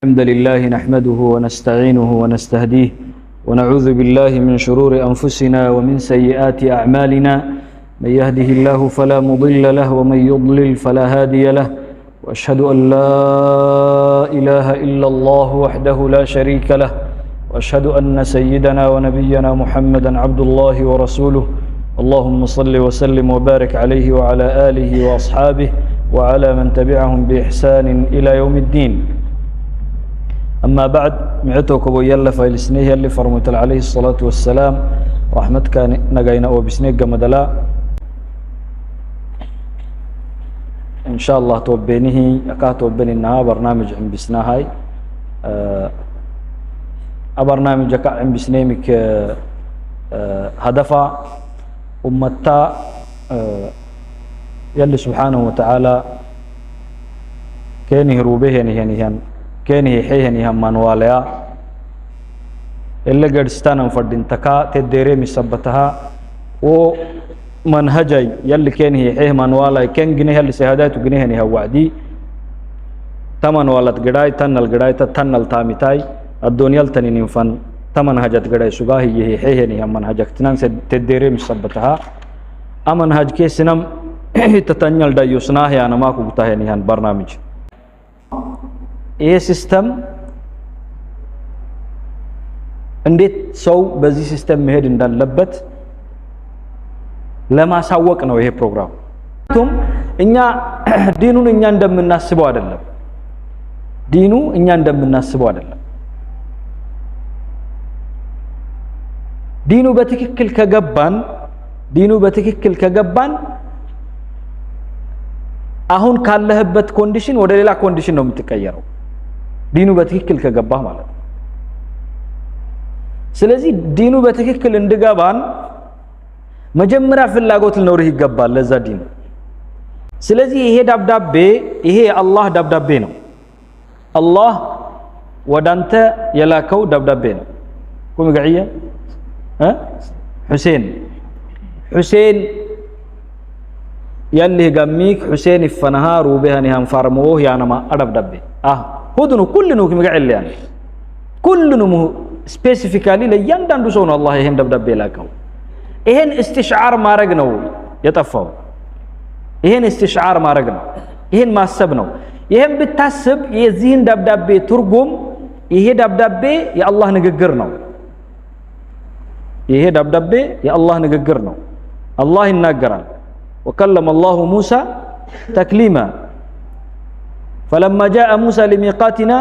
الحمد لله نحمده ونستعينه ونستهديه ونعوذ بالله من شرور أنفسنا ومن سيئات أعمالنا من يهده الله فلا مضل له ومن يضلل فلا هادي له وأشهد أن لا إله إلا الله وحده لا شريك له وأشهد أن سيدنا ونبينا محمدا عبد الله ورسوله اللهم صل وسلم وبارك عليه وعلى آله وأصحابه وعلى من تبعهم بإحسان إلى يوم الدين. أما بعد معتوك ويلا فايلسنيه اللي فرمت عليه الصلاة والسلام رحمتك نجينا وبسنيك مدلا إن شاء الله توبينه أكاتو بين النها برنامج عم بسناهاي برنامج عم بسنيمك هدفا أمتا يلي سبحانه وتعالى كان يروبه يعني كيني حيهني هم منواليا اللي قدستان فردين تكا تديري مسبتها ومنهجي يلي كيني حيه منوالا كين جنيه اللي سهادات وجنيه هو وعدي تمن والد قراي تنل قراي تنل تامتاي الدنيا التنين فن تمن هجت قراي سجاهي يهي حيهني هم منهجك تنان تديري مسبتها أمنهج كيسنم تتنيل دا يسناه أنا ما كنتهني هن برنامج ይህ ሲስተም እንዴት ሰው በዚህ ሲስተም መሄድ እንዳለበት ለማሳወቅ ነው ይሄ ፕሮግራም። እኛ ዲኑን እኛ እንደምናስበው አይደለም። ዲኑ እኛ እንደምናስበው አይደለም። ዲኑ በትክክል ከገባን አሁን ካለህበት ኮንዲሽን ወደ ሌላ ኮንዲሽን ነው የምትቀየረው። ዲኑ በትክክል ከገባህ ማለት ነው። ስለዚህ ዲኑ በትክክል እንድገባን መጀመሪያ ፍላጎት ሊኖርህ ይገባል ለዛ ዲኑ። ስለዚህ ይሄ ደብዳቤ ይሄ የአላህ ደብዳቤ ነው። አላህ ወዳንተ የላከው ደብዳቤ ነው። ቁም ገዕየ ሁሴን يلي قميك حسين الفنهار وبهني هم فرموه يعني ما أرب دبي هدنو كلنو كم قاعد يعني كلنو سبيسيفيكالي ليندن رسول الله يهم دبي لكم إهن استشعار ما رجنو يتفاو إهن استشعار ما رجنو إهن ما سبنو إهن بتحسب يزين دبي ترجم إيه دبي يا الله نجرنا إيه دبي يا الله نجرنا الله النجران وكلم الله موسى تكليما فلما جاء موسى لميقاتنا